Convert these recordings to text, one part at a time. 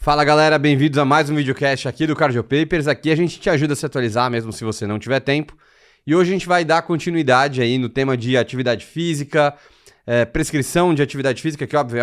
Fala galera, bem-vindos a mais um videocast aqui do Cardio Papers. Aqui a gente te ajuda a se atualizar mesmo se você não tiver tempo. E hoje a gente vai dar continuidade aí no tema de atividade física, prescrição de atividade física, que óbvio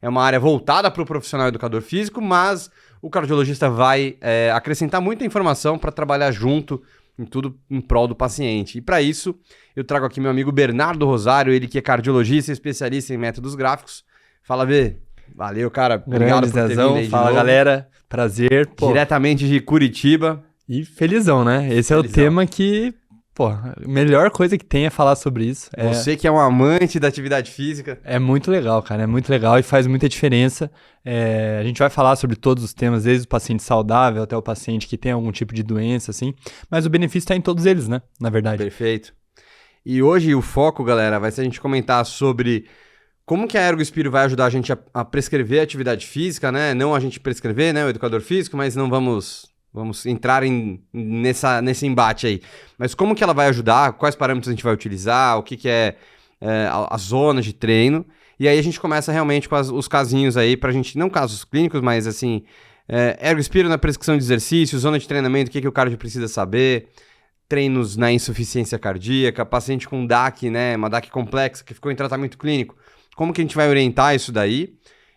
é uma área voltada para o profissional educador físico, mas o cardiologista vai acrescentar muita informação para trabalhar junto em tudo em prol do paciente. E para isso eu trago aqui meu amigo Bernardo Rosário, ele que é cardiologista e especialista em métodos gráficos. Fala, B. Valeu, cara. Obrigado por ter vindo aí de Fala, novo. Galera. Prazer. Diretamente de Curitiba. E felizão, né? Esse é o tema que, a melhor coisa que tem é falar sobre isso. Você que é um amante da atividade física. É muito legal, cara. É muito legal e faz muita diferença. A gente vai falar sobre todos os temas, desde o paciente saudável até o paciente que tem algum tipo de doença, assim. Mas o benefício está em todos eles, né? Na verdade. Perfeito. E hoje o foco, galera, vai ser a gente comentar sobre como que a Ergospiro vai ajudar a gente a prescrever atividade física, né? Não a gente prescrever, né? O educador físico, mas não vamos entrar nesse embate aí. Mas como que ela vai ajudar? Quais parâmetros a gente vai utilizar? O que é as zonas de treino? E aí a gente começa realmente com os casinhos aí pra gente, não casos clínicos, mas assim, Ergospiro na prescrição de exercícios, zona de treinamento, o que o cardio precisa saber, treinos na insuficiência cardíaca, paciente com DAC, né? Uma DAC complexa que ficou em tratamento clínico. Como que a gente vai orientar isso daí?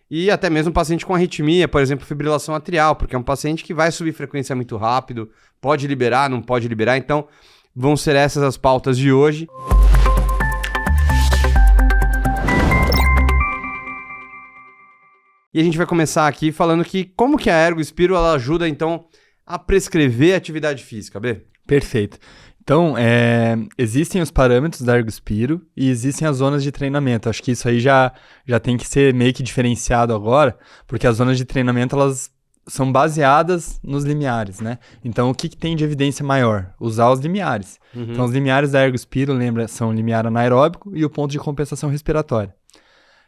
E até mesmo um paciente com arritmia, por exemplo, fibrilação atrial, porque é um paciente que vai subir frequência muito rápido, pode liberar, não pode liberar. Então, vão ser essas as pautas de hoje. E a gente vai começar aqui falando que como que a Ergospiro ela ajuda, então, a prescrever atividade física, B? Perfeito. Então, existem os parâmetros da Ergospiro e existem as zonas de treinamento. Acho que isso aí já tem que ser meio que diferenciado agora, porque as zonas de treinamento, elas são baseadas nos limiares, né? Então, o que tem de evidência maior? Usar os limiares. Uhum. Então, os limiares da Ergospiro, lembra, são o limiar anaeróbico e o ponto de compensação respiratória.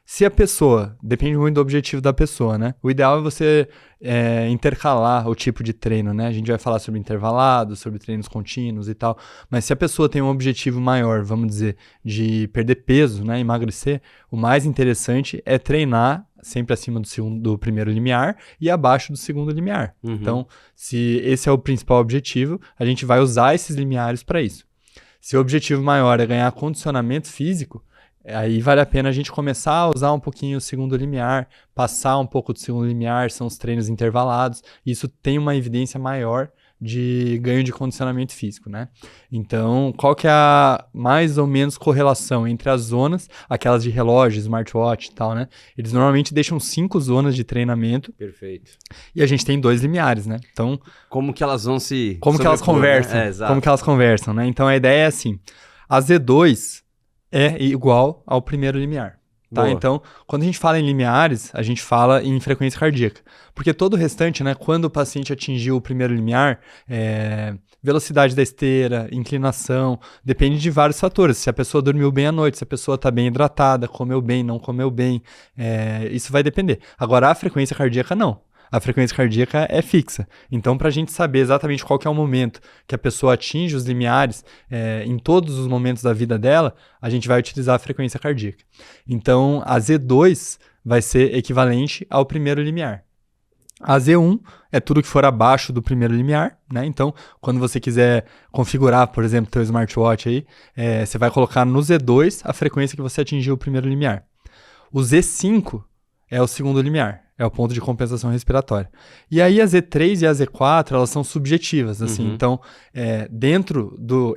Se a pessoa, depende muito do objetivo da pessoa, né? O ideal é você intercalar o tipo de treino, né? A gente vai falar sobre intervalado, sobre treinos contínuos e tal, mas se a pessoa tem um objetivo maior, vamos dizer, de perder peso, né? Emagrecer, o mais interessante é treinar sempre acima do primeiro limiar e abaixo do segundo limiar. Uhum. Então, se esse é o principal objetivo, a gente vai usar esses limiares para isso. Se o objetivo maior é ganhar condicionamento físico, aí vale a pena a gente começar a usar um pouquinho o segundo limiar, passar um pouco do segundo limiar, são os treinos intervalados. Isso tem uma evidência maior de ganho de condicionamento físico, né? Então, qual que é a mais ou menos correlação entre as zonas, aquelas de relógio, smartwatch e tal, né? Eles normalmente deixam 5 zonas de treinamento. Perfeito. E a gente tem 2 limiares, né? Então, como que elas vão se... Como que elas conversam, né? Exato. Como que elas conversam, né? Então, a ideia é assim, a Z2 é igual ao primeiro limiar, tá? Boa. Então, quando a gente fala em limiares, a gente fala em frequência cardíaca. Porque todo o restante, né, quando o paciente atingiu o primeiro limiar, velocidade da esteira, inclinação, depende de vários fatores. Se a pessoa dormiu bem à noite, se a pessoa está bem hidratada, comeu bem, não comeu bem, isso vai depender. Agora, a frequência cardíaca, não. A frequência cardíaca é fixa. Então, para a gente saber exatamente qual que é o momento que a pessoa atinge os limiares, em todos os momentos da vida dela, a gente vai utilizar a frequência cardíaca. Então, a Z2 vai ser equivalente ao primeiro limiar. A Z1 é tudo que for abaixo do primeiro limiar, né? Então, quando você quiser configurar, por exemplo, teu smartwatch aí, você vai colocar no Z2 a frequência que você atingiu o primeiro limiar. O Z5 é o segundo limiar. É o ponto de compensação respiratória. E aí a Z3 e a Z4, elas são subjetivas, assim. Uhum. Então,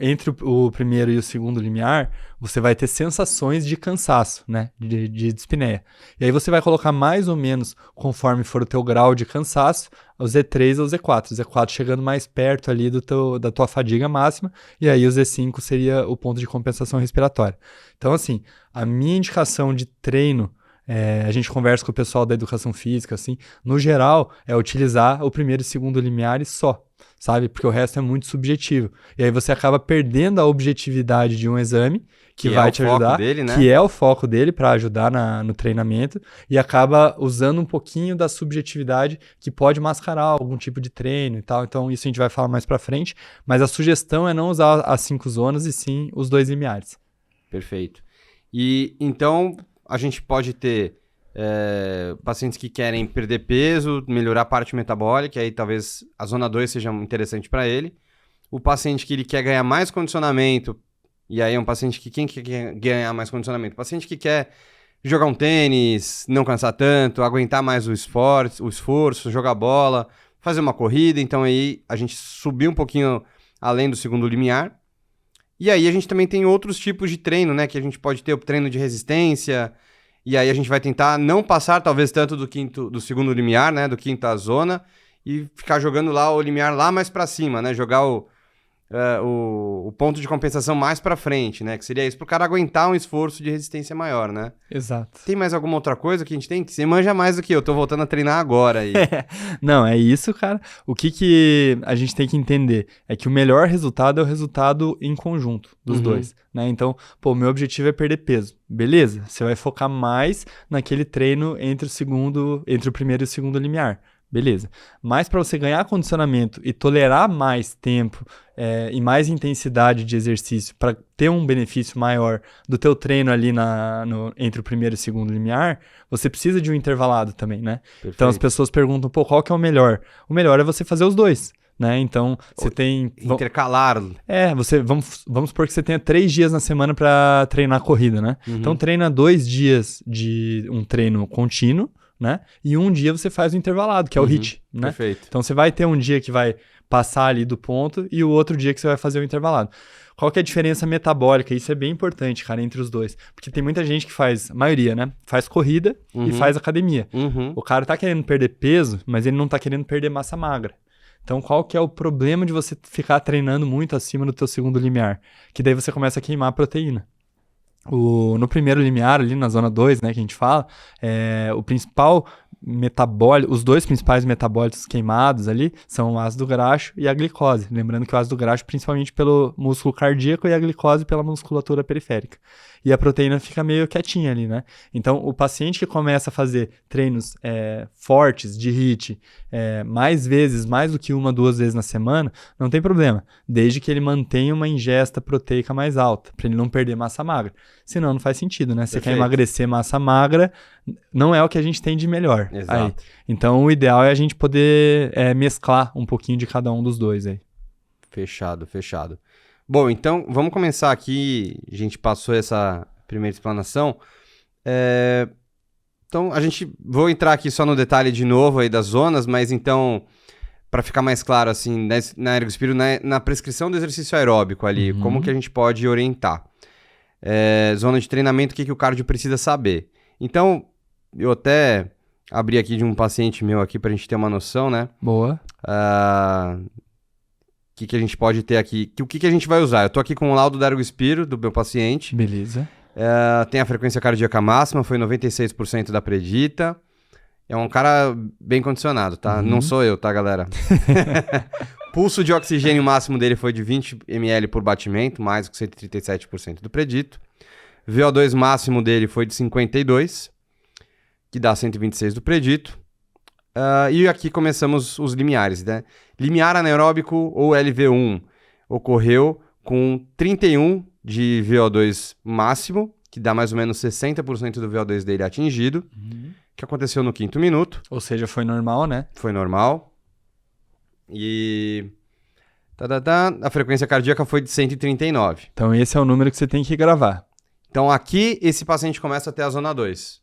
entre o primeiro e o segundo limiar, você vai ter sensações de cansaço, né? De dispneia. E aí você vai colocar mais ou menos, conforme for o teu grau de cansaço, o Z3 ou o Z4. O Z4 chegando mais perto ali da tua fadiga máxima, e aí o Z5 seria o ponto de compensação respiratória. Então, assim, a minha indicação de treino, a gente conversa com o pessoal da educação física, assim, no geral, é utilizar o primeiro e segundo limiares só, sabe? Porque o resto é muito subjetivo. E aí você acaba perdendo a objetividade de um exame que vai te ajudar, dele, né? que é o foco dele para ajudar no treinamento, e acaba usando um pouquinho da subjetividade que pode mascarar algum tipo de treino e tal. Então, isso a gente vai falar mais para frente, mas a sugestão é não usar as 5 zonas e sim os 2 limiares. Perfeito. E então a gente pode ter pacientes que querem perder peso, melhorar a parte metabólica, aí talvez a zona 2 seja interessante para ele. O paciente que ele quer ganhar mais condicionamento, e aí é um paciente que quem quer ganhar mais condicionamento? O paciente que quer jogar um tênis, não cansar tanto, aguentar mais o esforço, jogar bola, fazer uma corrida. Então aí a gente subiu um pouquinho além do segundo limiar. E aí a gente também tem outros tipos de treino, né? Que a gente pode ter o treino de resistência. E aí a gente vai tentar não passar talvez tanto do segundo limiar, né? Do quinta zona. E ficar jogando lá o limiar lá mais pra cima, né? Jogar o ponto de compensação mais pra frente, né? Que seria isso pro cara aguentar um esforço de resistência maior, né? Exato. Tem mais alguma outra coisa que a gente tem? Que você manja mais do que eu. Tô voltando a treinar agora aí. Não, é isso, cara. O que a gente tem que entender é que o melhor resultado é o resultado em conjunto dos dois, né? Então, pô, o meu objetivo é perder peso. Beleza, você vai focar mais naquele treino entre o primeiro e o segundo limiar. Beleza. Mas para você ganhar condicionamento e tolerar mais tempo e mais intensidade de exercício para ter um benefício maior do teu treino ali entre o primeiro e o segundo limiar, você precisa de um intervalado também, né? Perfeito. Então as pessoas perguntam, pô, qual que é o melhor? O melhor é você fazer os dois, né? Então você tem... Intercalar. Vamos supor que você tenha 3 dias na semana para treinar corrida, né? Então treina 2 dias de um treino contínuo, né? E um dia você faz o intervalado, que é o HIIT, né? Perfeito. Então você vai ter um dia que vai passar ali do ponto e o outro dia que você vai fazer o intervalado. Qual que é a diferença metabólica? Isso é bem importante, cara, entre os dois. Porque tem muita gente que faz, a maioria, né? Faz corrida e faz academia. O cara tá querendo perder peso, mas ele não tá querendo perder massa magra. Então, qual que é o problema de você ficar treinando muito acima do teu segundo limiar? Que daí você começa a queimar a proteína. No primeiro limiar, ali na zona 2, né, que a gente fala, o principal metabólico, os dois principais metabólitos queimados ali são o ácido graxo e a glicose. Lembrando que o ácido graxo principalmente pelo músculo cardíaco e a glicose pela musculatura periférica. E a proteína fica meio quietinha ali, né? Então, o paciente que começa a fazer treinos fortes de HIIT mais do que 1, 2 vezes na semana, não tem problema, desde que ele mantenha uma ingesta proteica mais alta, para ele não perder massa magra. Senão não faz sentido, né? Você quer emagrecer massa magra, não é o que a gente tem de melhor. Exato. Aí. Então, o ideal é a gente poder mesclar um pouquinho de cada um dos dois aí. Fechado. Bom, então vamos começar aqui. A gente passou essa primeira explanação. Então, vou entrar aqui só no detalhe de novo aí das zonas, mas então, para ficar mais claro, assim, na Ergospiro, na prescrição do exercício aeróbico ali, como que a gente pode orientar? Zona de treinamento, o que o cardio precisa saber? Então, eu até abri aqui de um paciente meu aqui pra gente ter uma noção, né? Boa. O que a gente pode ter aqui? O que a gente vai usar? Eu tô aqui com o laudo da Ergospiro do meu paciente. Beleza. Tem a frequência cardíaca máxima, foi 96% da predita. É um cara bem condicionado, tá? Não sou eu, tá, galera? Pulso de oxigênio máximo dele foi de 20 ml por batimento, mais do que 137% do predito. VO2 máximo dele foi de 52, que dá 126 do predito. E aqui começamos os limiares, né? Limiar anaeróbico ou LV1 ocorreu com 31 de VO2 máximo, que dá mais ou menos 60% do VO2 dele atingido, que aconteceu no 5º minuto. Ou seja, foi normal, né? Foi normal. E a frequência cardíaca foi de 139. Então esse é o número que você tem que gravar. Então aqui esse paciente começa a ter a zona 2.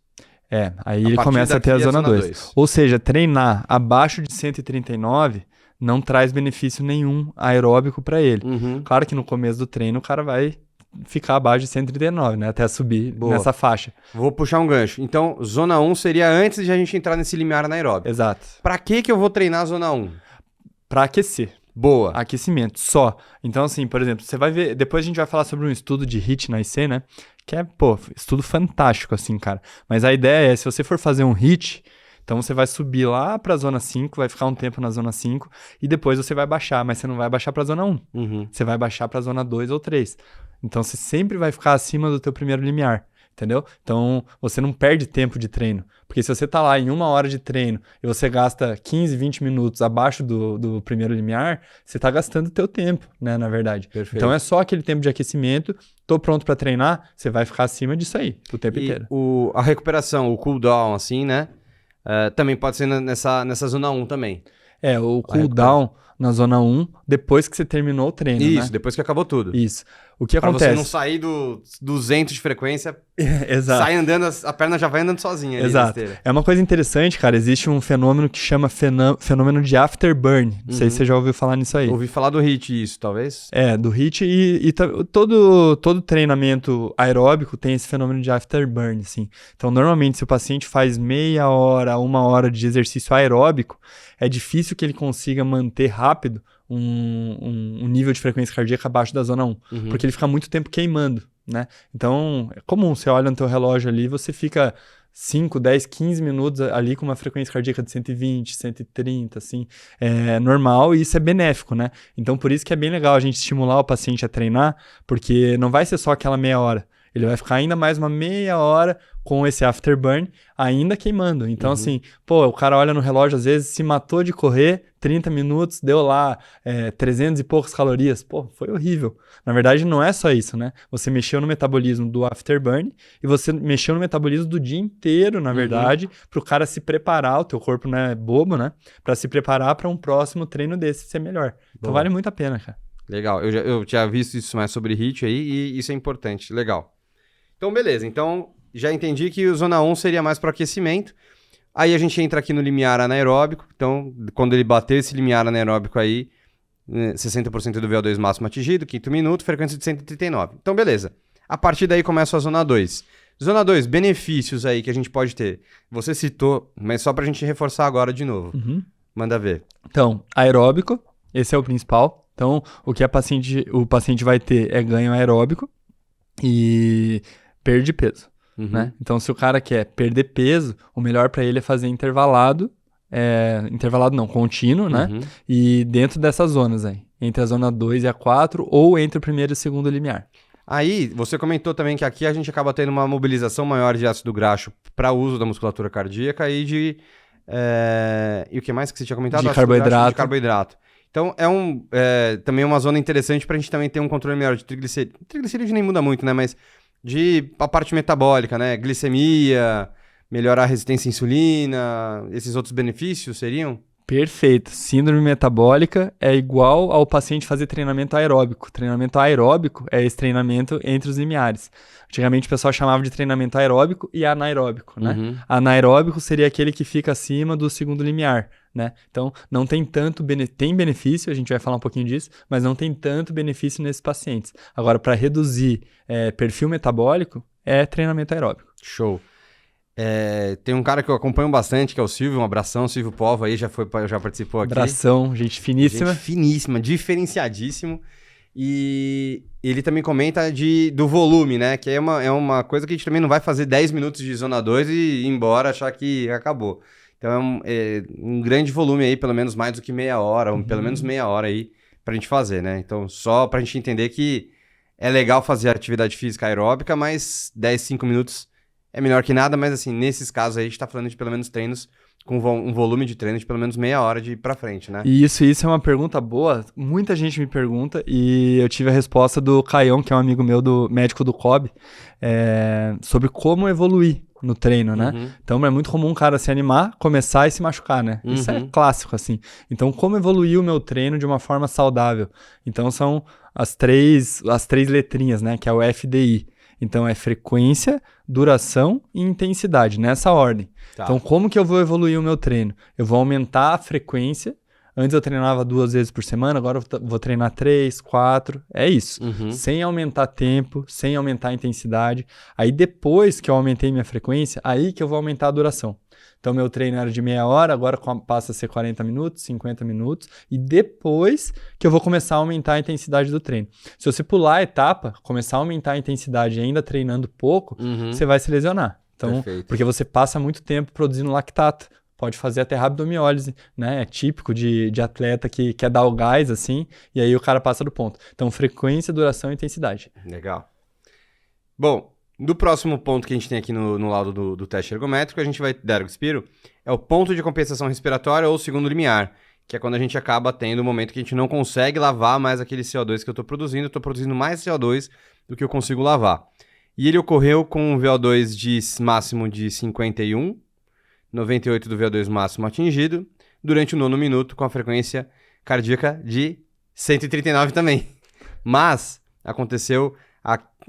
Aí ele começa a ter a zona 2. Ou seja, treinar abaixo de 139 não traz benefício nenhum aeróbico para ele. Claro que no começo do treino o cara vai ficar abaixo de 139, né? Até subir nessa faixa. Vou puxar um gancho. Então, zona 1 seria antes de a gente entrar nesse limiar anaeróbico. Exato. Pra que eu vou treinar a zona 1? Pra aquecer. Boa. Aquecimento, só. Então, assim, por exemplo, você vai ver... Depois a gente vai falar sobre um estudo de HIIT na IC, né? Que é, estudo fantástico, assim, cara. Mas a ideia é, se você for fazer um HIIT, então você vai subir lá pra zona 5, vai ficar um tempo na zona 5, e depois você vai baixar, mas você não vai baixar pra zona 1. Você vai baixar pra zona 2 ou 3. Então você sempre vai ficar acima do teu primeiro limiar. entendeu? Então, você não perde tempo de treino. Porque se você tá lá em 1 hora de treino e você gasta 15, 20 minutos abaixo do primeiro limiar, você tá gastando o teu tempo, né, na verdade. Perfeito. Então, é só aquele tempo de aquecimento, tô pronto para treinar, você vai ficar acima disso aí, o tempo inteiro. A recuperação, o cooldown, assim, né? Também pode ser nessa zona 1 também. O cooldown na zona 1, depois que você terminou o treino, Isso, né? depois que acabou tudo. Isso. O que pra acontece? você não sair do 200 de frequência, Exato. sai andando, a perna já vai andando sozinha ali na Exato. esteira. É uma coisa interessante, cara. Existe um fenômeno que chama fenômeno de afterburn. Não sei se você já ouviu falar nisso aí. Ouvi falar do HIIT isso, talvez. Do HIIT e todo treinamento aeróbico tem esse fenômeno de afterburn, assim. Então, normalmente, se o paciente faz meia hora, 1 hora de exercício aeróbico, é difícil que ele consiga manter rápido um nível de frequência cardíaca abaixo da zona 1, porque ele fica muito tempo queimando, né? Então, é comum, você olha no teu relógio ali, você fica 5, 10, 15 minutos ali com uma frequência cardíaca de 120, 130, assim, é normal e isso é benéfico, né? Então, por isso que é bem legal a gente estimular o paciente a treinar, porque não vai ser só aquela meia hora, ele vai ficar ainda mais uma meia hora com esse afterburn ainda queimando. Então, assim, o cara olha no relógio, às vezes se matou de correr, 30 minutos, deu lá 300 e poucas calorias. Foi horrível. Na verdade, não é só isso, né? Você mexeu no metabolismo do afterburn e você mexeu no metabolismo do dia inteiro, na verdade, pro cara se preparar, o teu corpo não é bobo, né? Pra se preparar para um próximo treino desse ser melhor. Então, vale muito a pena, cara. Legal. Eu tinha visto isso mais sobre HIIT aí e isso é importante. Legal. Então, beleza. Então, já entendi que o zona 1 seria mais para aquecimento. Aí a gente entra aqui no limiar anaeróbico. Então, quando ele bater esse limiar anaeróbico aí, 60% do VO2 máximo atingido, quinto minuto, frequência de 139. Então, beleza. A partir daí começa a zona 2. Zona 2, benefícios aí que a gente pode ter. Você citou, mas só pra gente reforçar agora de novo. Manda ver. Então, aeróbico, esse é o principal. Então, o que o paciente vai ter é ganho aeróbico e perda de peso. Né? Então, se o cara quer perder peso, o melhor para ele é fazer intervalado não, contínuo, né? E dentro dessas zonas aí, entre a zona 2 e a 4, ou entre o primeiro e o segundo limiar. Aí, você comentou também que aqui a gente acaba tendo uma mobilização maior de ácido graxo para uso da musculatura cardíaca e de... E o que mais que você tinha comentado? De carboidrato. De carboidrato. Então, também uma zona interessante para a gente também ter um controle melhor de triglicerídeos. Triglicerídeo nem muda muito, né? Mas a parte metabólica, né? Glicemia, melhorar a resistência à insulina, esses outros benefícios seriam? Perfeito. Síndrome metabólica é igual ao paciente fazer treinamento aeróbico. Treinamento aeróbico é esse treinamento entre os limiares. Antigamente o pessoal chamava de treinamento aeróbico e anaeróbico, né? Anaeróbico seria aquele que fica acima do segundo limiar, né? Então, não tem tanto tem benefício, a gente vai falar um pouquinho disso, mas não tem tanto benefício nesses pacientes. Agora, para reduzir perfil metabólico, é treinamento aeróbico. Show. Tem um cara que eu acompanho bastante, que é o Silvio, um abração, Silvio Povo aí, já participou aqui. Abração, gente finíssima. Gente finíssima, diferenciadíssimo. E ele também comenta do volume, né? Que é uma coisa que a gente também não vai fazer 10 minutos de zona 2 e ir embora achar que acabou. Então é um grande volume aí, pelo menos mais do que meia hora, ou pelo menos meia hora aí pra gente fazer, né? Então só pra gente entender que é legal fazer atividade física aeróbica, mas 10, 5 minutos é melhor que nada, mas assim, nesses casos aí a gente tá falando de pelo menos treinos com um volume de treino de pelo menos meia hora de ir pra frente, né? Isso é uma pergunta boa. Muita gente me pergunta e eu tive a resposta do Caião, que é um amigo meu, médico do COB, sobre como evoluir no treino, né? Então é muito comum um cara se animar, começar e se machucar, né? Isso é clássico, assim. Então, como evoluir o meu treino de uma forma saudável? Então são as três letrinhas, né? Que é o FDI. Então é frequência, duração e intensidade, nessa ordem. Tá. Então como que eu vou evoluir o meu treino? Eu vou aumentar a frequência. Antes eu treinava 2 vezes por semana, agora eu vou treinar 3, 4, é isso. Sem aumentar tempo, sem aumentar a intensidade. Aí depois que eu aumentei minha frequência, aí que eu vou aumentar a duração. Então meu treino era de meia hora, agora passa a ser 40 minutos, 50 minutos. E depois que eu vou começar a aumentar a intensidade do treino. Se você pular a etapa, começar a aumentar a intensidade ainda treinando pouco, você vai se lesionar. Então, porque você passa muito tempo produzindo lactato. Pode fazer até rabdomiólise, né? É típico de atleta que quer dar o gás, assim, e aí o cara passa do ponto. Então, frequência, duração e intensidade. Legal. Bom, do próximo ponto que a gente tem aqui no laudo do teste ergométrico, a gente vai dar o Ergospiro, é o ponto de compensação respiratória ou segundo limiar, que é quando a gente acaba tendo um momento que a gente não consegue lavar mais aquele CO2 que eu estou produzindo mais CO2 do que eu consigo lavar. E ele ocorreu com um VO2 máximo de 51, 98 do VO2 máximo atingido, durante o 9º minuto com a frequência cardíaca de 139 também. Mas aconteceu,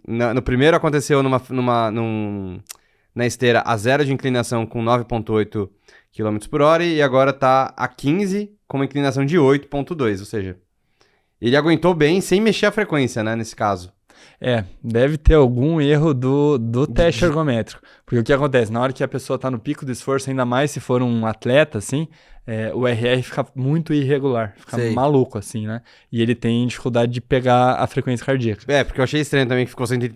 no primeiro aconteceu na esteira a 0 de inclinação com 9,8 km por hora e agora está a 15 com uma inclinação de 8,2, ou seja, ele aguentou bem sem mexer a frequência, né, nesse caso. Deve ter algum erro do teste ergométrico. Porque o que acontece? Na hora que a pessoa está no pico do esforço, ainda mais se for um atleta, assim, o RR fica muito irregular, fica maluco, assim, né? E ele tem dificuldade de pegar a frequência cardíaca. Porque eu achei estranho também que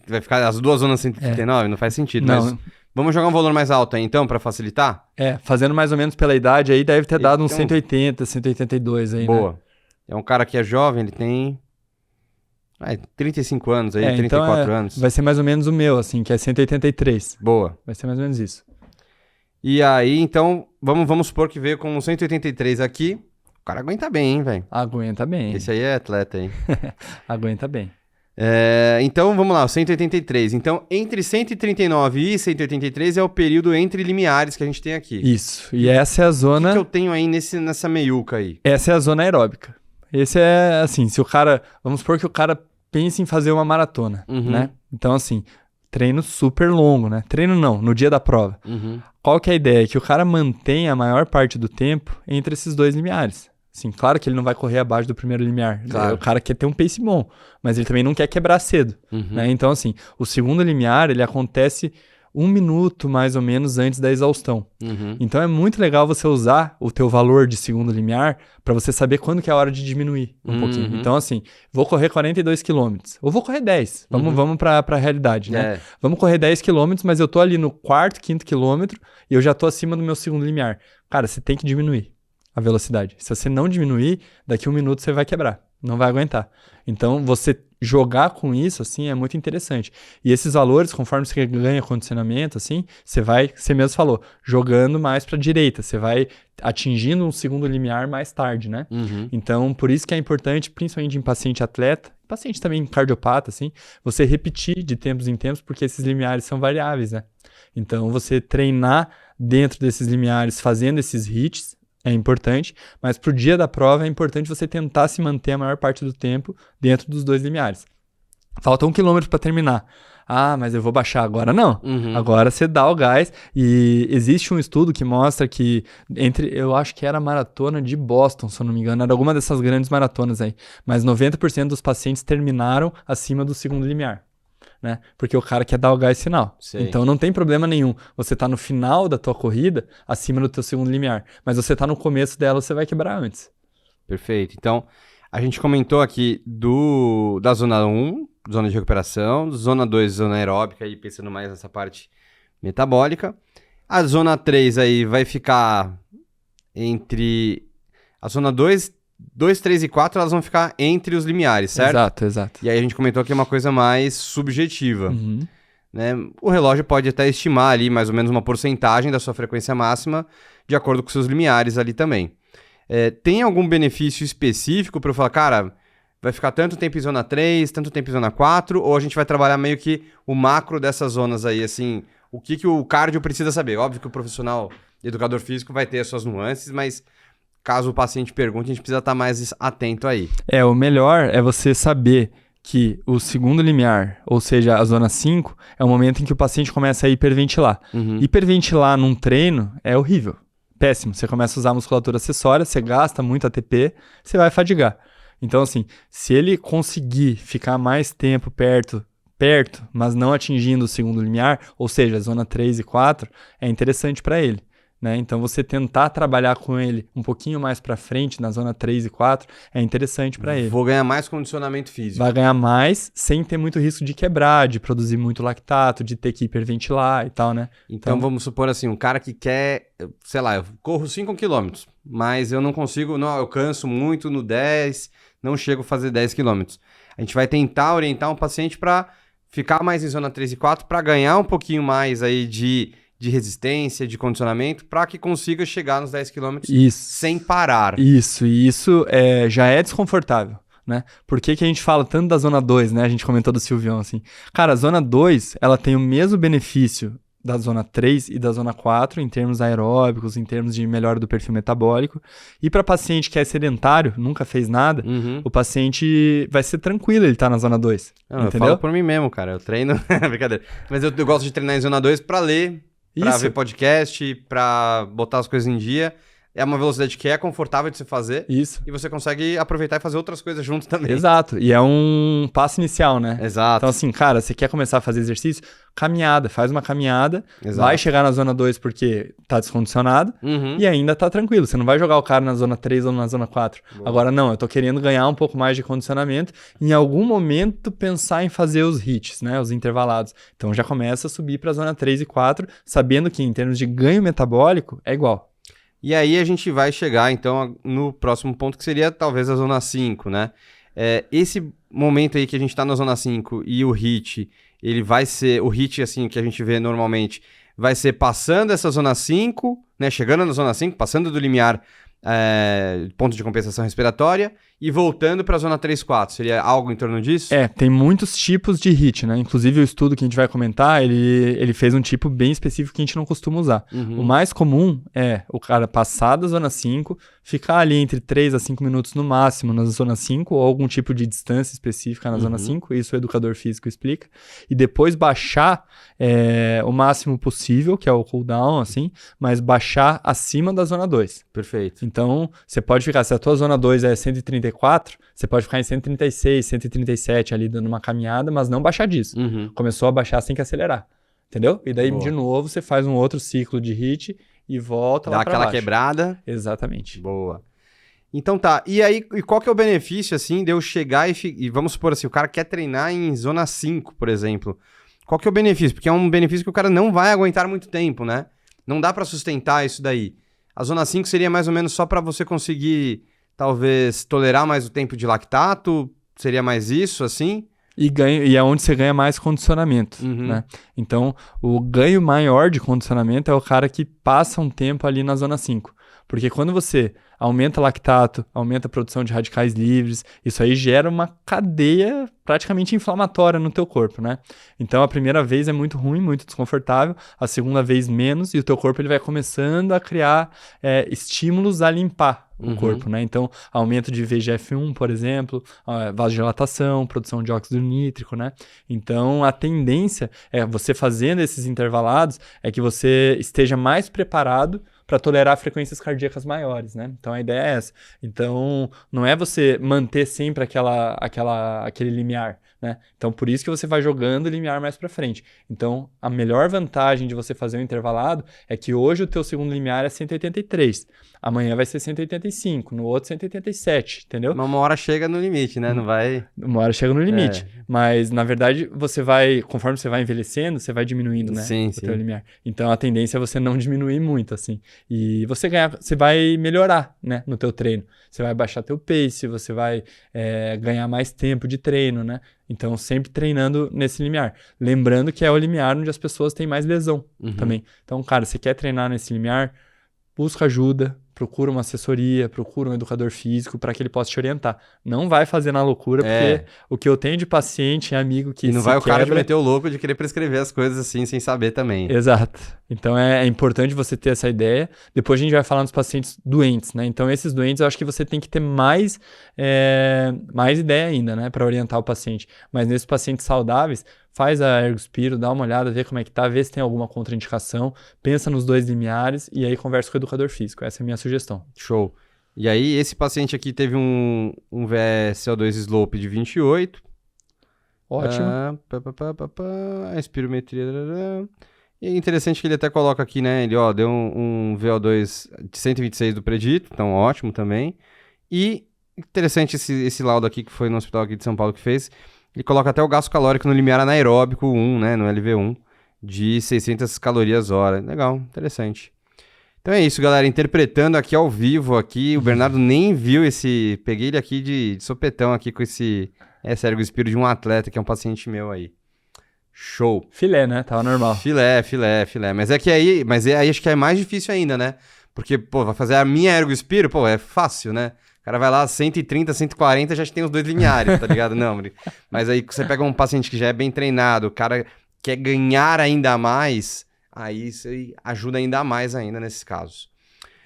vai ficar as duas zonas 139, não faz sentido, não. Mas vamos jogar um valor mais alto aí, então, para facilitar? Fazendo mais ou menos pela idade aí, deve ter dado uns 180, 182 aí, boa. Né? É um cara que é jovem, ele tem 35 anos aí, 34 então anos. Vai ser mais ou menos o meu, assim, que é 183. Boa. Vai ser mais ou menos isso. E aí, então, vamos supor que veio com 183 aqui. O cara aguenta bem, hein, velho? Aguenta bem. Esse aí é atleta, hein? Aguenta bem. Então, vamos lá, o 183. Então, entre 139 e 183 é o período entre limiares que a gente tem aqui. Isso. E essa é a zona... O que eu tenho aí nessa meiuca aí? Essa é a zona aeróbica. Esse é, assim, se o cara... Vamos supor que o cara pense em fazer uma maratona, né? Então, assim, treino super longo, né? Treino não, no dia da prova. Qual que é a ideia? Que o cara mantenha a maior parte do tempo entre esses dois limiares. Assim, claro que ele não vai correr abaixo do primeiro limiar. Claro. O cara quer ter um pace bom, mas ele também não quer quebrar cedo, né? Então, assim, o segundo limiar, ele acontece 1 minuto, mais ou menos, antes da exaustão. Então, é muito legal você usar o teu valor de segundo limiar para você saber quando que é a hora de diminuir um pouquinho. Então, assim, vou correr 42 km, ou vou correr 10. Vamos para a realidade, né? Vamos correr 10 km, mas eu tô ali no 4º, 5º quilômetro e eu já tô acima do meu segundo limiar. Cara, você tem que diminuir a velocidade. Se você não diminuir, daqui 1 minuto você vai quebrar. Não vai aguentar. Então, você jogar com isso, assim, é muito interessante. E esses valores, conforme você ganha condicionamento, assim, você mesmo falou, jogando mais para a direita, você vai atingindo um segundo limiar mais tarde, né? Então, por isso que é importante, principalmente em paciente atleta, paciente também cardiopata, assim, você repetir de tempos em tempos, porque esses limiares são variáveis, né? Então, você treinar dentro desses limiares, fazendo esses hits, é importante, mas pro dia da prova é importante você tentar se manter a maior parte do tempo dentro dos dois limiares. Falta 1 quilômetro para terminar. Ah, mas eu vou baixar agora? Não. Agora você dá o gás e existe um estudo que mostra que eu acho que era a maratona de Boston, se eu não me engano, era alguma dessas grandes maratonas aí, mas 90% dos pacientes terminaram acima do segundo limiar. Né? Porque o cara quer dar o gás final. Então não tem problema nenhum. Você tá no final da tua corrida, acima do teu segundo limiar. Mas você tá no começo dela, você vai quebrar antes. Perfeito. Então, a gente comentou aqui da zona 1, zona de recuperação, zona 2, zona aeróbica, aí pensando mais nessa parte metabólica. A zona 3 aí vai ficar entre... A zona 2, 3 e 4, elas vão ficar entre os limiares, certo? Exato. E aí a gente comentou que é uma coisa mais subjetiva. Né? O relógio pode até estimar ali mais ou menos uma porcentagem da sua frequência máxima de acordo com seus limiares ali também. Tem algum benefício específico para eu falar, cara, vai ficar tanto tempo em zona 3, tanto tempo em zona 4, ou a gente vai trabalhar meio que o macro dessas zonas aí, assim, o que o cardio precisa saber? Óbvio que o profissional educador físico vai ter as suas nuances, mas... Caso o paciente pergunte, a gente precisa estar mais atento aí. O melhor é você saber que o segundo limiar, ou seja, a zona 5, é o momento em que o paciente começa a hiperventilar. Hiperventilar num treino é horrível, péssimo. Você começa a usar a musculatura acessória, você gasta muito ATP, você vai fadigar. Então, assim, se ele conseguir ficar mais tempo perto, mas não atingindo o segundo limiar, ou seja, a zona 3 e 4, é interessante para ele. Né? Então, você tentar trabalhar com ele um pouquinho mais para frente, na zona 3 e 4, é interessante para ele. Vou ganhar mais condicionamento físico. Vai ganhar mais sem ter muito risco de quebrar, de produzir muito lactato, de ter que hiperventilar e tal, né? Então vamos supor assim, um cara que quer, sei lá, eu corro 5 km, mas eu não consigo, eu canso muito no 10, não chego a fazer 10 km. A gente vai tentar orientar um paciente para ficar mais em zona 3 e 4 para ganhar um pouquinho mais aí de resistência, de condicionamento, para que consiga chegar nos 10 km sem parar. Isso, e isso já é desconfortável, né? Por que a gente fala tanto da zona 2, né? A gente comentou do Silvião, assim. Cara, a zona 2, ela tem o mesmo benefício da zona 3 e da zona 4 em termos aeróbicos, em termos de melhora do perfil metabólico. E para paciente que é sedentário, nunca fez nada, o paciente vai ser tranquilo ele tá na zona 2. Não, eu falo por mim mesmo, cara. Eu treino... Brincadeira. Mas eu gosto de treinar em zona 2 para ler, para ver podcast, para botar as coisas em dia. É uma velocidade que é confortável de se fazer. Isso. E você consegue aproveitar e fazer outras coisas junto também. Exato. E é um passo inicial, né? Exato. Então, assim, cara, você quer começar a fazer exercício? Caminhada. Faz uma caminhada. Exato. Vai chegar na zona 2 porque tá descondicionado. E ainda tá tranquilo. Você não vai jogar o cara na zona 3 ou na zona 4. Boa. Agora, não. Eu tô querendo ganhar um pouco mais de condicionamento. Em algum momento, pensar em fazer os hits, né? Os intervalados. Então, já começa a subir pra zona 3 e 4, sabendo que, em termos de ganho metabólico, é igual. E aí a gente vai chegar, então, no próximo ponto, que seria talvez a zona 5, né? Esse momento aí que a gente tá na zona 5 e o HIIT, ele vai ser... O HIIT, assim, que a gente vê normalmente, vai ser passando essa zona 5, né? Chegando na zona 5, passando do limiar ponto de compensação respiratória e voltando para a zona 3, 4. Seria algo em torno disso? Tem muitos tipos de HIIT, né? Inclusive o estudo que a gente vai comentar, ele fez um tipo bem específico que a gente não costuma usar. O mais comum é o cara passar da zona 5, ficar ali entre 3 a 5 minutos no máximo na zona 5 ou algum tipo de distância específica na zona 5, isso o educador físico explica, e depois baixar o máximo possível, que é o cooldown, assim, mas baixar acima da zona 2. Perfeito. Então, você pode ficar, se a tua zona 2 é 134, você pode ficar em 136, 137 ali dando uma caminhada, mas não baixar disso. Começou a baixar, você tem que acelerar, entendeu? E daí, de novo, você faz um outro ciclo de HIIT e volta lá pra baixo. Dá aquela quebrada. Exatamente. Boa. Então tá, e aí, e qual que é o benefício, assim, de eu chegar e vamos supor assim, o cara quer treinar em zona 5, por exemplo. Qual que é o benefício? Porque é um benefício que o cara não vai aguentar muito tempo, né? Não dá pra sustentar isso daí. A zona 5 seria mais ou menos só para você conseguir, talvez, tolerar mais o tempo de lactato? Seria mais isso, assim? E é onde você ganha mais condicionamento, né? Então, o ganho maior de condicionamento é o cara que passa um tempo ali na zona 5. Porque quando você aumenta lactato, aumenta a produção de radicais livres, isso aí gera uma cadeia praticamente inflamatória no teu corpo, né? Então a primeira vez é muito ruim, muito desconfortável, a segunda vez menos, e o teu corpo ele vai começando a criar estímulos a limpar o corpo, né? Então aumento de VEGF-1, por exemplo, vasodilatação, produção de óxido nítrico, né? Então a tendência é você fazendo esses intervalados é que você esteja mais preparado para tolerar frequências cardíacas maiores, né? Então a ideia é essa. Então não é você manter sempre aquele limiar, né? Então por isso que você vai jogando o limiar mais para frente. Então a melhor vantagem de você fazer um intervalado é que hoje o teu segundo limiar é 183. Amanhã vai ser 185, no outro 187, entendeu? Mas uma hora chega no limite, né? Não vai... Uma hora chega no limite. Mas, na verdade, você vai... Conforme você vai envelhecendo, você vai diminuindo, né? Sim, o teu limiar. Então, a tendência é você não diminuir muito, assim. E você vai melhorar, né? No teu treino. Você vai baixar teu pace, você vai ganhar mais tempo de treino, né? Então, sempre treinando nesse limiar. Lembrando que é o limiar onde as pessoas têm mais lesão também. Então, cara, você quer treinar nesse limiar, busca ajuda, procura uma assessoria, procura um educador físico para que ele possa te orientar. Não vai fazer na loucura, porque o que eu tenho de paciente e amigo que e não vai o cara meter o louco de querer prescrever as coisas assim, sem saber também. Exato. Então é importante você ter essa ideia. Depois a gente vai falar nos pacientes doentes, né? Então esses doentes eu acho que você tem que ter mais ideia ainda, né? Para orientar o paciente. Mas nesses pacientes saudáveis, faz a ergospiro, dá uma olhada, vê como é que tá, vê se tem alguma contraindicação, pensa nos 2 limiares e aí conversa com o educador físico. Essa é a minha sugestão. Show. E aí, esse paciente aqui teve um VSO2 slope de 28. Ótimo. A espirometria. E é interessante que ele até coloca aqui, né? Ele deu um VO2 de 126 do predito, então ótimo também. E interessante esse laudo aqui, que foi no hospital aqui de São Paulo que fez. Ele coloca até o gasto calórico no limiar anaeróbico 1, né, no LV1, de 600 calorias hora. Legal, interessante. Então é isso, galera. Interpretando aqui ao vivo, aqui, o Bernardo nem viu esse... Peguei ele aqui de sopetão aqui com esse ergospiro de um atleta, que é um paciente meu aí. Show. Filé, né? Tava normal. Filé. Mas aí acho que é mais difícil ainda, né? Porque, pô, vai fazer a minha Ergospiro, pô, é fácil, né? O cara vai lá, 130, 140, já tem os 2 lineares, tá ligado? Não, mas aí você pega um paciente que já é bem treinado, o cara quer ganhar ainda mais, aí você ajuda ainda mais ainda nesses casos.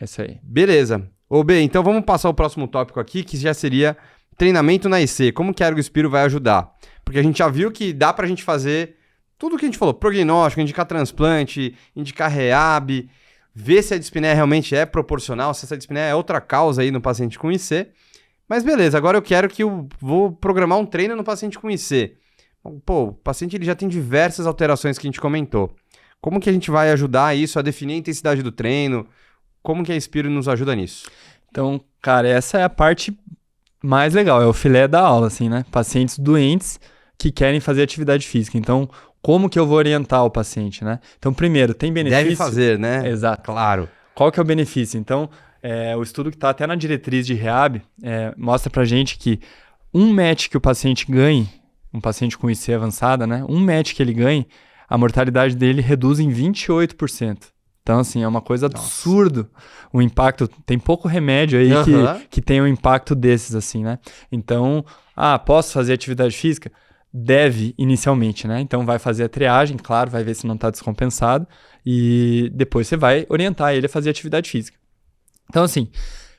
É isso aí. Beleza. Ô, B, então vamos passar o próximo tópico aqui, que já seria treinamento na IC. Como que a Ergospiro vai ajudar? Porque a gente já viu que dá pra gente fazer tudo o que a gente falou, prognóstico, indicar transplante, indicar rehab, ver se a dispneia realmente é proporcional, se essa dispneia é outra causa aí no paciente com IC. Mas beleza, agora eu quero que eu vou programar um treino no paciente com IC. Pô, o paciente ele já tem diversas alterações que a gente comentou. Como que a gente vai ajudar isso a definir a intensidade do treino? Como que a Spiro nos ajuda nisso? Então, cara, essa é a parte mais legal, é o filé da aula, assim, né? Pacientes doentes que querem fazer atividade física. Então, como que eu vou orientar o paciente, né? Então, primeiro, tem benefício? Deve fazer, né? Exato. Claro. Qual que é o benefício? Então, o estudo que está até na diretriz de rehab mostra pra gente que um match que o paciente ganhe, um paciente com IC avançada, né? Um match que ele ganhe, a mortalidade dele reduz em 28%. Então, assim, é uma coisa absurda o impacto. Tem pouco remédio aí que tem um impacto desses, assim, né? Então, posso fazer atividade física? Deve, inicialmente, né? Então, vai fazer a triagem, claro, vai ver se não está descompensado e depois você vai orientar ele a fazer atividade física. Então, assim,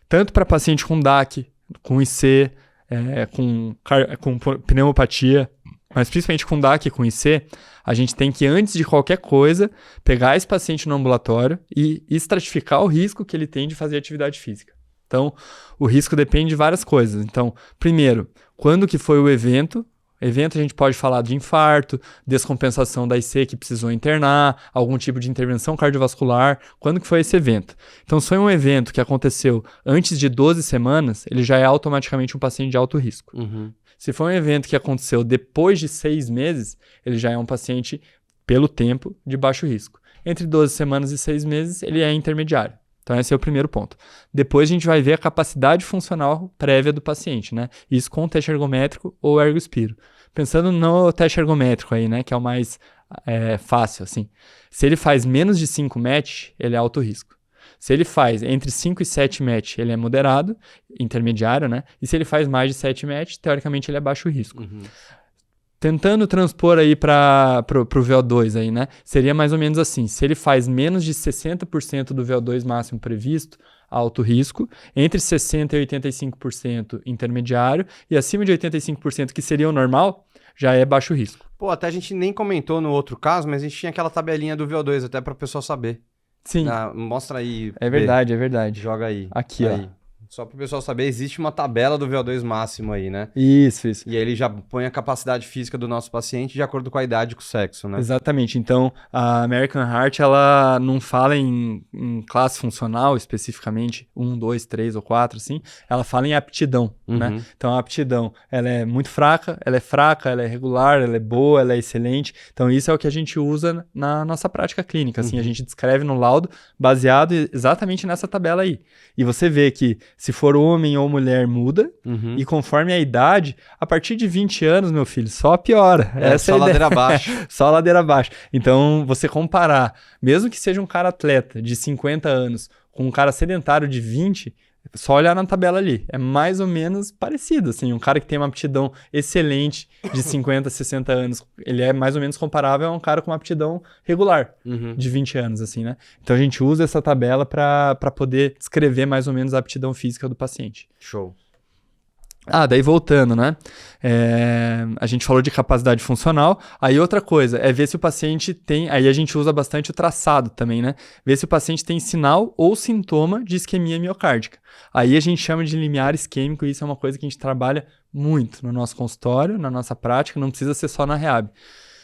tanto para paciente com DAC, com IC, com pneumopatia, mas principalmente com DAC e com IC, a gente tem que, antes de qualquer coisa, pegar esse paciente no ambulatório e estratificar o risco que ele tem de fazer atividade física. Então, o risco depende de várias coisas. Então, primeiro, quando que foi o evento? Evento a gente pode falar de infarto, descompensação da IC que precisou internar, algum tipo de intervenção cardiovascular. Quando que foi esse evento? Então, se foi um evento que aconteceu antes de 12 semanas, ele já é automaticamente um paciente de alto risco. Uhum. Se for um evento que aconteceu depois de 6 meses, ele já é um paciente, pelo tempo, de baixo risco. Entre 12 semanas e 6 meses, ele é intermediário. Então, esse é o primeiro ponto. Depois, a gente vai ver a capacidade funcional prévia do paciente, né? Isso com o teste ergométrico ou Ergospiro. Pensando no teste ergométrico aí, né? Que é o mais fácil, assim. Se ele faz menos de 5 match, ele é alto risco. Se ele faz entre 5 e 7 match, ele é moderado, intermediário, né? E se ele faz mais de 7 match, teoricamente ele é baixo risco. Uhum. Tentando transpor aí para o VO2 aí, né? Seria mais ou menos assim, se ele faz menos de 60% do VO2 máximo previsto, alto risco, entre 60% e 85% intermediário, e acima de 85% que seria o normal, já é baixo risco. Pô, até a gente nem comentou no outro caso, mas a gente tinha aquela tabelinha do VO2 até para o pessoal saber. Sim. Mostra aí. É verdade, é verdade. Joga aí. Aqui, aí. Ó. Só para o pessoal saber, existe uma tabela do VO2 máximo aí, né? Isso. E aí ele já põe a capacidade física do nosso paciente de acordo com a idade e com o sexo, né? Exatamente. Então, a American Heart, ela não fala em classe funcional especificamente, 1, 2, 3 ou 4, assim. Ela fala em aptidão, né? Então, a aptidão, ela é muito fraca, ela é regular, ela é boa, ela é excelente. Então, isso é o que a gente usa na nossa prática clínica, assim. A gente descreve no laudo baseado exatamente nessa tabela aí. E você vê que se for homem ou mulher, muda. E conforme a idade, a partir de 20 anos, meu filho, só piora. Essa só ladeira abaixo. Só ladeira abaixo. Então, você comparar, mesmo que seja um cara atleta de 50 anos com um cara sedentário de 20, só olhar na tabela ali. É mais ou menos parecido, assim. Um cara que tem uma aptidão excelente de 50, 60 anos, ele é mais ou menos comparável a um cara com uma aptidão regular de 20 anos, assim, né? Então, a gente usa essa tabela para poder descrever mais ou menos a aptidão física do paciente. Show. Daí voltando, né? A gente falou de capacidade funcional. Aí outra coisa é ver se o paciente tem... Aí a gente usa bastante o traçado também, né? Ver se o paciente tem sinal ou sintoma de isquemia miocárdica. Aí a gente chama de limiar isquêmico e isso é uma coisa que a gente trabalha muito no nosso consultório, na nossa prática, não precisa ser só na rehab.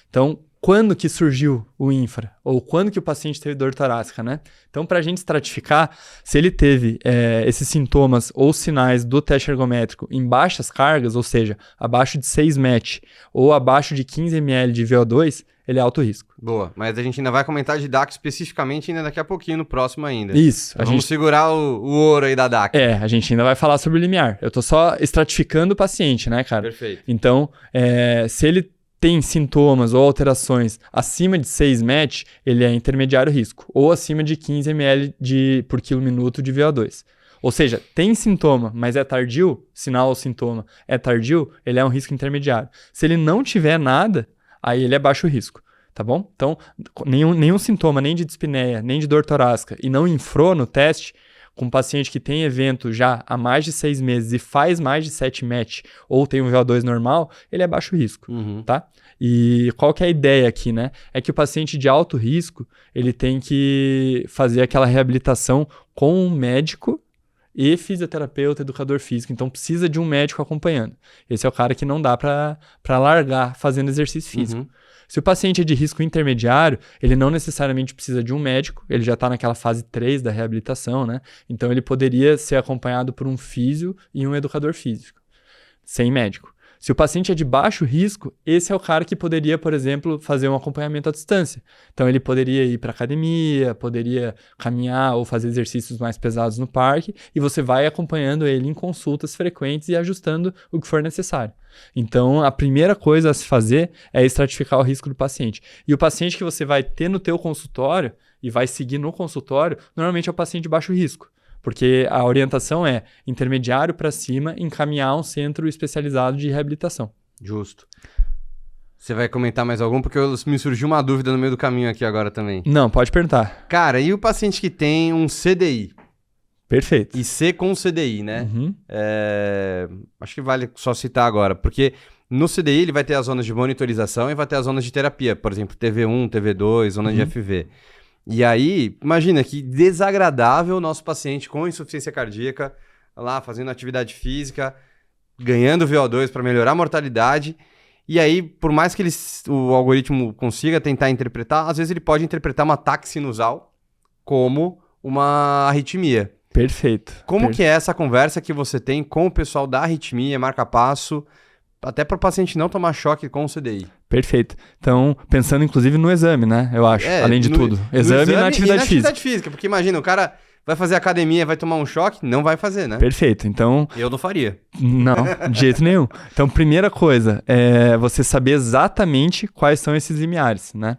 Então, quando que surgiu o infra? Ou quando que o paciente teve dor torácica, né? Então, para a gente estratificar, se ele teve esses sintomas ou sinais do teste ergométrico em baixas cargas, ou seja, abaixo de 6 match ou abaixo de 15 ml de VO2, ele é alto risco. Boa, mas a gente ainda vai comentar de DAC especificamente ainda daqui a pouquinho, no próximo ainda. Isso. Então vamos segurar o ouro aí da DAC. A gente ainda vai falar sobre o limiar. Eu tô só estratificando o paciente, né, cara? Perfeito. Então, se ele tem sintomas ou alterações acima de 6 MET, ele é intermediário risco, ou acima de 15 ml por quilo minuto de VO2. Ou seja, tem sintoma, mas é tardio, sinal ou sintoma é tardio, ele é um risco intermediário. Se ele não tiver nada, aí ele é baixo risco, tá bom? Então, nenhum sintoma, nem de dispneia, nem de dor torácica, e não infrou no teste, com um paciente que tem evento já há mais de 6 meses e faz mais de 7 MET, ou tem um VO2 normal, ele é baixo risco, tá? E qual que é a ideia aqui, né? É que o paciente de alto risco, ele tem que fazer aquela reabilitação com um médico e fisioterapeuta, educador físico. Então, precisa de um médico acompanhando. Esse é o cara que não dá para largar fazendo exercício físico. Se o paciente é de risco intermediário, ele não necessariamente precisa de um médico, ele já está naquela fase 3 da reabilitação, né? Então, ele poderia ser acompanhado por um físio e um educador físico, sem médico. Se o paciente é de baixo risco, esse é o cara que poderia, por exemplo, fazer um acompanhamento à distância. Então, ele poderia ir para academia, poderia caminhar ou fazer exercícios mais pesados no parque, e você vai acompanhando ele em consultas frequentes e ajustando o que for necessário. Então, a primeira coisa a se fazer é estratificar o risco do paciente. E o paciente que você vai ter no teu consultório e vai seguir no consultório, normalmente é o paciente de baixo risco. Porque a orientação é intermediário para cima, encaminhar um centro especializado de reabilitação. Justo. Você vai comentar mais algum? Porque me surgiu uma dúvida no meio do caminho aqui agora também. Não, pode perguntar. Cara, e o paciente que tem um CDI? Perfeito. E C com CDI, né? Acho que vale só citar agora, porque no CDI ele vai ter as zonas de monitorização e vai ter as zonas de terapia, por exemplo, TV1, TV2, zona de FV. E aí, imagina que desagradável o nosso paciente com insuficiência cardíaca, lá fazendo atividade física, ganhando VO2 para melhorar a mortalidade. E aí, por mais que o algoritmo consiga tentar interpretar, às vezes ele pode interpretar uma ataque sinusal como uma arritmia. Perfeito. Como que é essa conversa que você tem com o pessoal da arritmia, marca-passo, até para o paciente não tomar choque com o CDI? Perfeito. Então, pensando inclusive no exame, né? Eu acho, além de tudo. Exame e na atividade física. Porque imagina, o cara vai fazer academia, vai tomar um choque, não vai fazer, né? Perfeito. Então... Eu não faria. Não, de jeito nenhum. Então, primeira coisa é você saber exatamente quais são esses limiares, né?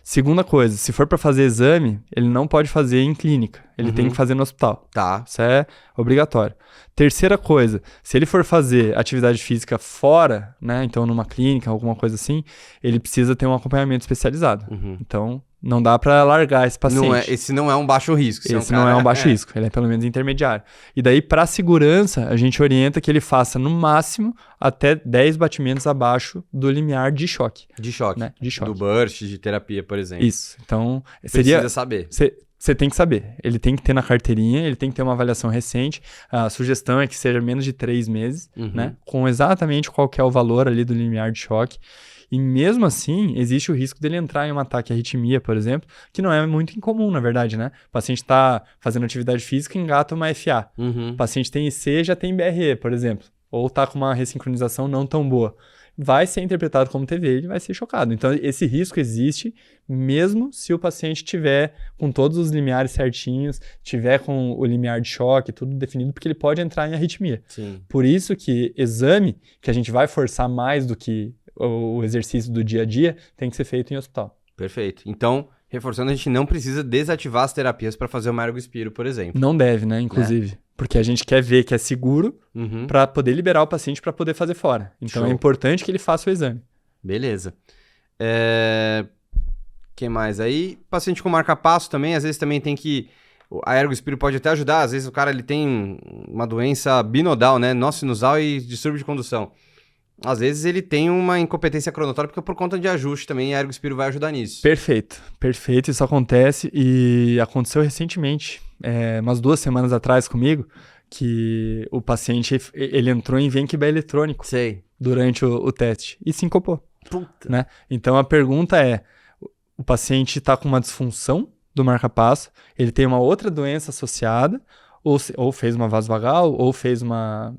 Segunda coisa, se for para fazer exame, ele não pode fazer em clínica. Ele tem que fazer no hospital. Tá. Isso é obrigatório. Terceira coisa, se ele for fazer atividade física fora, né? Então, numa clínica, alguma coisa assim, ele precisa ter um acompanhamento especializado. Então, não dá para largar esse paciente. Esse não é um baixo risco. Esse não é um baixo risco, ele é pelo menos intermediário. E daí, para segurança, a gente orienta que ele faça, no máximo, até 10 batimentos abaixo do limiar de choque. De choque. Né? De choque. Do burst, de terapia, por exemplo. Isso. Então, Precisa saber. Você tem que saber. Ele tem que ter na carteirinha, ele tem que ter uma avaliação recente. A sugestão é que seja menos de 3 meses, né? Com exatamente qual que é o valor ali do limiar de choque. E mesmo assim, existe o risco dele entrar em um ataque à arritmia, por exemplo, que não é muito incomum, na verdade, né? O paciente está fazendo atividade física e engata uma FA. O paciente tem IC, já tem BRE, por exemplo. Ou está com uma ressincronização não tão boa. Vai ser interpretado como TV, ele vai ser chocado. Então, esse risco existe mesmo se o paciente tiver com todos os limiares certinhos, tiver com o limiar de choque, tudo definido, porque ele pode entrar em arritmia. Sim. Por isso que exame, que a gente vai forçar mais do que o exercício do dia a dia, tem que ser feito em hospital. Perfeito. Então, reforçando, a gente não precisa desativar as terapias para fazer o Ergospiro, por exemplo. Não deve, né? Inclusive. Porque a gente quer ver que é seguro para poder liberar o paciente para poder fazer fora. Então, Show. É importante que ele faça o exame. Beleza. Que mais aí? Paciente com marca-passo também, às vezes também tem que... A Ergospiro pode até ajudar. Às vezes o cara ele tem uma doença binodal, né? Nó sinusal e distúrbio de condução. Às vezes ele tem uma incompetência cronotória, porque por conta de ajuste também a Ergospiro vai ajudar nisso. Perfeito, perfeito. Isso acontece e aconteceu recentemente, umas 2 semanas atrás comigo, que o paciente ele entrou em Venkiba eletrônico durante o teste e sincopou. Puta. Né? Então a pergunta é, o paciente está com uma disfunção do marca-passo, ele tem uma outra doença associada, ou fez uma vasovagal, ou fez uma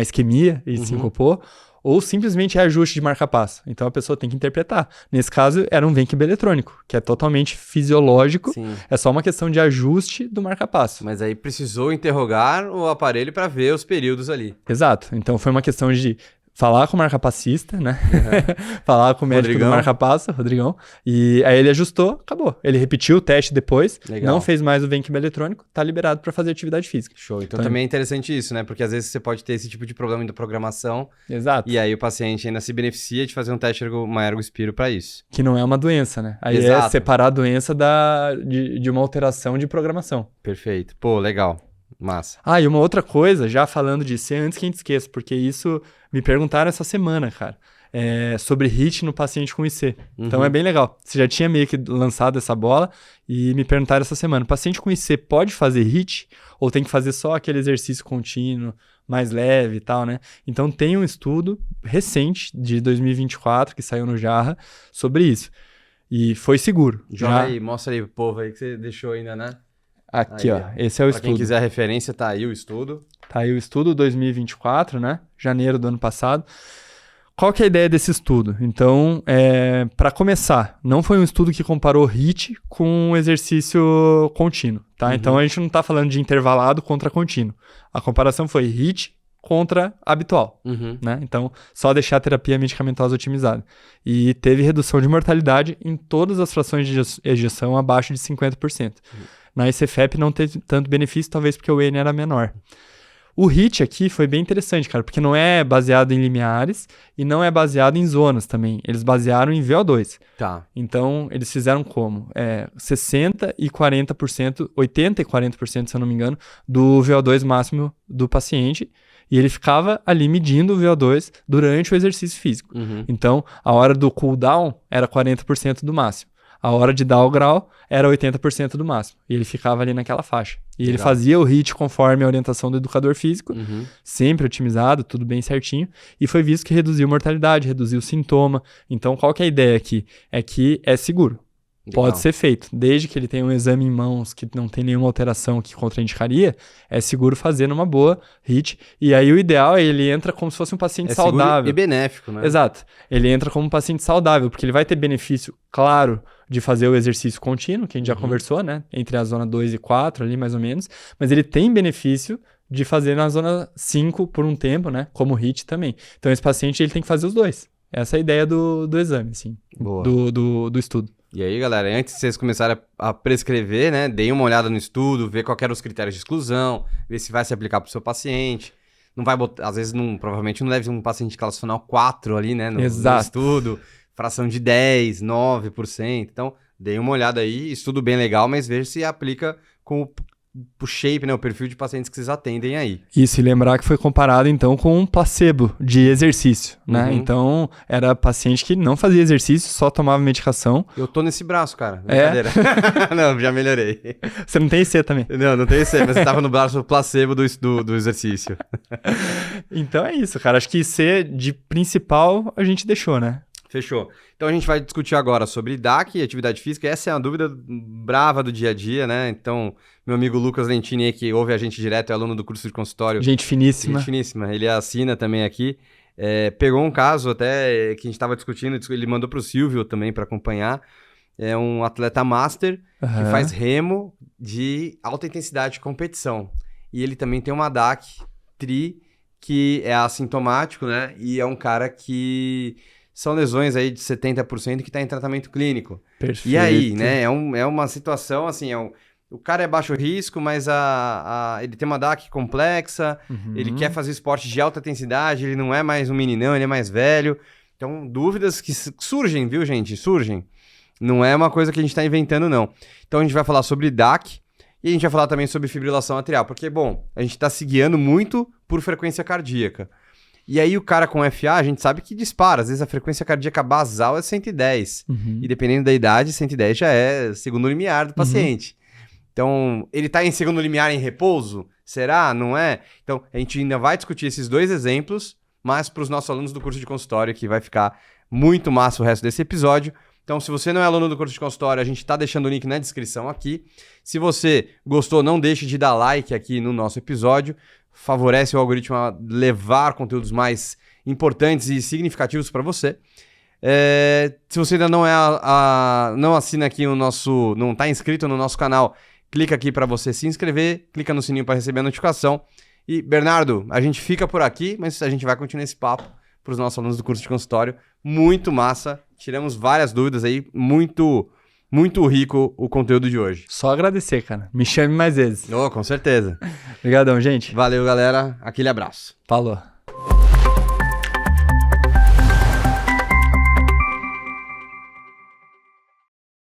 isquemia e sincopou, ou simplesmente é ajuste de marca-passo. Então a pessoa tem que interpretar. Nesse caso, era um Venkiba eletrônico, que é totalmente fisiológico, é só uma questão de ajuste do marca-passo. Mas aí precisou interrogar o aparelho para ver os períodos ali. Exato. Então foi uma questão de falar com o marca-passista, né? Falar com o médico do marca-passa, Rodrigão. E aí ele ajustou, acabou. Ele repetiu o teste depois, não fez mais o Venquiba eletrônico, tá liberado para fazer atividade física. Show. Então também é interessante isso, né? Porque às vezes você pode ter esse tipo de problema de programação. Exato. E aí o paciente ainda se beneficia de fazer um teste uma ergospiro para isso. Que não é uma doença, né? Aí é separar a doença de uma alteração de programação. Perfeito. Pô, legal. Massa. E uma outra coisa, já falando de IC, antes que a gente esqueça, porque isso me perguntaram essa semana, cara, sobre HIIT no paciente com IC. Então é bem legal. Você já tinha meio que lançado essa bola e me perguntaram essa semana, o paciente com IC pode fazer HIIT ou tem que fazer só aquele exercício contínuo, mais leve e tal, né? Então tem um estudo recente de 2024 que saiu no JARRA sobre isso. E foi seguro. Joga aí, mostra aí pro povo aí que você deixou ainda, né? Aqui, aí, ó. Esse é o estudo. Quem quiser a referência, tá aí o estudo. Tá aí o estudo 2024, né? Janeiro do ano passado. Qual que é a ideia desse estudo? Então, para começar, não foi um estudo que comparou HIIT com exercício contínuo, tá? Então, a gente não tá falando de intervalado contra contínuo. A comparação foi HIIT contra habitual, né? Então, só deixar a terapia medicamentosa otimizada. E teve redução de mortalidade em todas as frações de ejeção abaixo de 50%. Na ICFEP não teve tanto benefício, talvez porque o N era menor. O HIIT aqui foi bem interessante, cara, porque não é baseado em limiares e não é baseado em zonas também. Eles basearam em VO2. Tá. Então, eles fizeram como? 60% e 40%, 80% e 40%, se eu não me engano, do VO2 máximo do paciente. E ele ficava ali medindo o VO2 durante o exercício físico. Então, a hora do cooldown era 40% do máximo. A hora de dar o grau era 80% do máximo. E ele ficava ali naquela faixa. E ele fazia o HIIT conforme a orientação do educador físico, sempre otimizado, tudo bem certinho. E foi visto que reduziu mortalidade, reduziu sintoma. Então, qual que é a ideia aqui? É que é seguro. Legal. Pode ser feito. Desde que ele tenha um exame em mãos que não tem nenhuma alteração que contraindicaria, é seguro fazer numa boa HIIT. E aí o ideal é ele entra como se fosse um paciente saudável. E benéfico, né? Exato. Ele entra como um paciente saudável, porque ele vai ter benefício, claro, de fazer o exercício contínuo, que a gente já conversou, né? Entre a zona 2 e 4 ali, mais ou menos. Mas ele tem benefício de fazer na zona 5 por um tempo, né? Como HIIT também. Então esse paciente ele tem que fazer os dois. Essa é a ideia do exame, assim. Boa. Do estudo. E aí, galera, antes de vocês começarem a prescrever, né? Deem uma olhada no estudo, ver quais eram os critérios de exclusão, ver se vai se aplicar para o seu paciente. Não vai botar, às vezes, provavelmente não deve ser um paciente classificacional 4 ali, né? No estudo, fração de 10, 9%. Então, deem uma olhada aí, estudo bem legal, mas veja se aplica com o shape, né? O perfil de pacientes que vocês atendem aí. Isso, e lembrar que foi comparado, então, com um placebo de exercício, né? Então, era paciente que não fazia exercício, só tomava medicação. Eu tô nesse braço, cara. Brincadeira. Não, já melhorei. Você não tem IC também? Não tem IC, mas você tava no braço placebo do exercício. Então é isso, cara. Acho que IC de principal a gente deixou, né? Fechou. Então a gente vai discutir agora sobre DAC e atividade física. Essa é uma dúvida brava do dia a dia, né? Então, meu amigo Lucas Lentini, que ouve a gente direto, é aluno do curso de consultório. Gente finíssima. Gente finíssima. Ele assina também aqui. Pegou um caso até que a gente estava discutindo, ele mandou para o Silvio também para acompanhar. É um atleta master que faz remo de alta intensidade de competição. E ele também tem uma DAC tri, que é assintomático, né? E é um cara que... São lesões aí de 70% que está em tratamento clínico. Perfeito. E aí, né? É uma situação assim, o cara é baixo risco, mas ele tem uma DAC complexa, ele quer fazer esporte de alta intensidade, ele não é mais um meninão, ele é mais velho. Então, dúvidas que surgem, viu, gente? Surgem. Não é uma coisa que a gente está inventando, não. Então, a gente vai falar sobre DAC e a gente vai falar também sobre fibrilação atrial, porque, bom, a gente está se guiando muito por frequência cardíaca. E aí o cara com FA, a gente sabe que dispara. Às vezes a frequência cardíaca basal é 110. E dependendo da idade, 110 já é segundo limiar do paciente. Então, ele tá em segundo limiar em repouso? Será? Não é? Então, a gente ainda vai discutir esses dois exemplos, mas para os nossos alunos do curso de consultório, que vai ficar muito massa o resto desse episódio. Então, se você não é aluno do curso de consultório, a gente tá deixando o link na descrição aqui. Se você gostou, não deixe de dar like aqui no nosso episódio. Favorece o algoritmo a levar conteúdos mais importantes e significativos para você. Se você ainda não não assina aqui o nosso, não está inscrito no nosso canal, clica aqui para você se inscrever, clica no sininho para receber a notificação. E Bernardo, a gente fica por aqui, mas a gente vai continuar esse papo para os nossos alunos do curso de consultório. Muito massa. Tiramos várias dúvidas aí. Muito rico o conteúdo de hoje. Só agradecer, cara. Me chame mais vezes. Oh, com certeza. Obrigadão, gente. Valeu, galera. Aquele abraço. Falou.